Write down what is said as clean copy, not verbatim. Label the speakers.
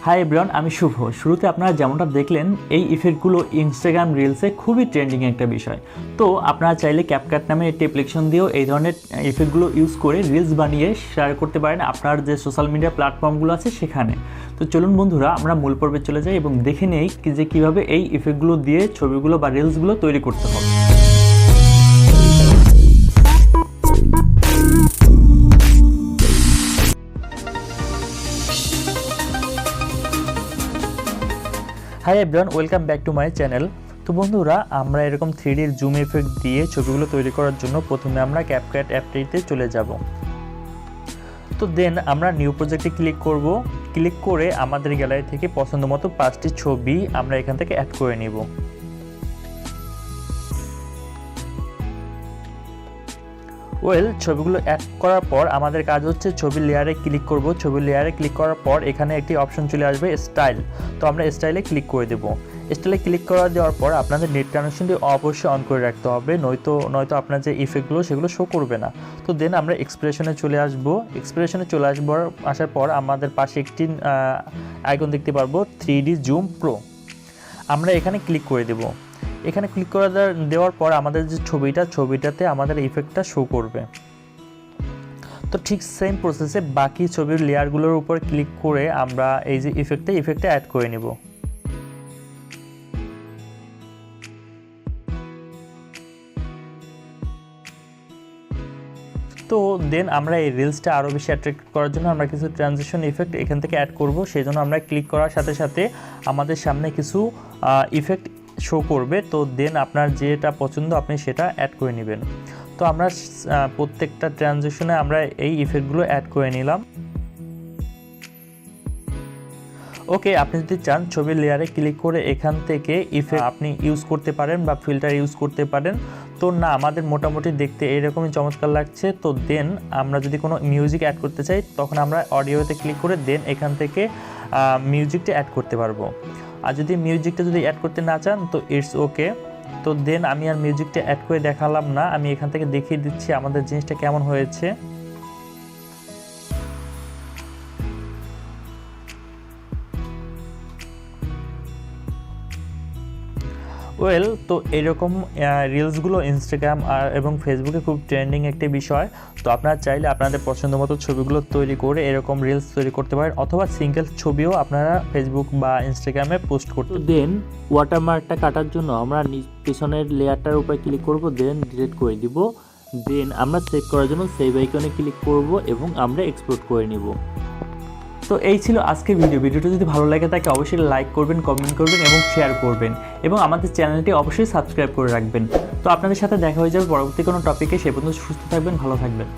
Speaker 1: Hi everyone, আমি শুভ। শুরুতে আপনারা যেমনটা দেখলেন, এই ইফেক্টগুলো ইনস্টাগ্রাম রিলসে খুবই ট্রেন্ডিং একটা বিষয়। তো আপনারা চাইলে ক্যাপকাট নামে একটি অ্যাপ্লিকেশন দিয়েও এই ধরনের ইফেক্টগুলো ইউজ করে রিলস বানিয়ে শেয়ার করতে পারেন আপনার যে সোশ্যাল মিডিয়া প্ল্যাটফর্মগুলো আছে সেখানে। তো চলুন বন্ধুরা, আমরা মূল পর্বে চলে যাই এবং দেখে নেই যে কীভাবে এই ইফেক্টগুলো দিয়ে ছবিগুলো বা রিলসগুলো তৈরি করতে হবে। Hi everyone, welcome back to my channel. তো বন্ধুরা, আমরা এরকম 3D জুম ইফেক্ট দিয়ে ছবিগুলো তৈরি করার জন্য প্রথমে আমরা ক্যাপকাট অ্যাপটিতে চলে যাব। তো দেন আমরা নিউ প্রজেক্টে ক্লিক করব। ক্লিক করে আমাদের গ্যালারি থেকে পছন্দ মতো 5টি ছবি আমরা এখান থেকে অ্যাড করে নিব। ছবিগুলো অ্যাড করার পর আমাদের কাজ হচ্ছে ছবির লেয়ারে ক্লিক করব। ছবির লেয়ারে ক্লিক করার পর এখানে একটি অপশন চলে আসবে স্টাইল। তো আমরা স্টাইলে ক্লিক করে দেব। স্টাইলে ক্লিক দেওয়ার পর আপনাদের নেট কানেকশনটি অবশ্যই অন করে রাখতে হবে, নয়তো আপনার যে ইফেক্টগুলো সেগুলো শো করবে না। তো দেন আমরা এক্সপ্রেশনে চলে আসব। আসার পর আমাদের পাশে একটি আইকন দেখতে পারবো 3D জুম প্রো। আমরা এখানে ক্লিক করে দেব। এখানে ক্লিক করে দেওয়ার পর আমাদের যে ছবিটাতে আমাদের ইফেক্টটা শো করবে। তো ঠিক সেম প্রসেসে বাকি ছবির লেয়ারগুলোর উপর ক্লিক করে আমরা এই যে ইফেক্টটা অ্যাড করে নিব। তো দেন আমরা এই রিলসটা আরও বেশি অ্যাট্রাক্ট করার জন্য আমরা কিছু ট্রানজিশন ইফেক্ট এখান থেকে অ্যাড করব। সেই জন্য আমরা ক্লিক করার সাথে সাথে আমাদের সামনে কিছু ইফেক্ট শো করবে। তো দেন আপনার যেটা পছন্দ আপনি সেটা অ্যাড করে নেবেন। তো আমরা প্রত্যেকটা ট্রানজিশনে আমরা এই ইফেক্টগুলো অ্যাড করে নিলাম। ওকে, আপনি যদি চান ছবির লেয়ারে ক্লিক করে এখান থেকে ইফেক্ট আপনি ইউজ করতে পারেন বা ফিল্টার ইউজ করতে পারেন। তো না, আমাদের মোটামুটি দেখতে এরকমই চমৎকার লাগছে। তো দেন আমরা যদি কোনো মিউজিক অ্যাড করতে চাই তখন আমরা অডিওতে ক্লিক করে দেন এখান থেকে মিউজিকটা অ্যাড করতে পারবো। আর যদি মিউজিকটা অ্যাড করতে না চান তো ইটস ওকে। তো দেন আমি আর মিউজিকটা অ্যাড করে দেখালাম না, আমি এখান থেকে দেখিয়ে দিচ্ছি আমাদের জিনিসটা কেমন হয়েছে। তো এরকম রিলসগুলো ইনস্টাগ্রাম এবং ফেসবুকে খুব ট্রেন্ডিং একটি বিষয়। তো আপনারা চাইলে আপনাদের পছন্দ মতো ছবিগুলো তৈরি করে এরকম রিলস তৈরি করতে পারেন, অথবা সিঙ্গেল ছবিও আপনারা ফেসবুক বা ইনস্টাগ্রামে পোস্ট করতে। দেন ওয়াটারমার্কটা কাটার জন্য আমরা পিছনের লেয়ারটার উপরে ক্লিক করব, দেন ডিলিট করে দিব। দেন আমরা সেভ করার জন্য সেভ আইকনে ক্লিক করব এবং আমরা এক্সপোর্ট করে নিব। তো এই ছিল আজকের ভিডিওটা যদি ভালো লাগে থাকে অবশ্যই লাইক করবেন, কমেন্ট করবেন এবং শেয়ার করবেন, এবং আমাদের চ্যানেলটি অবশ্যই সাবস্ক্রাইব করে রাখবেন। তো আপনাদের সাথে দেখা হয়ে যাবে পরবর্তী কোনো টপিকে। সে পর্যন্ত সুস্থ থাকবেন, ভালো থাকবেন।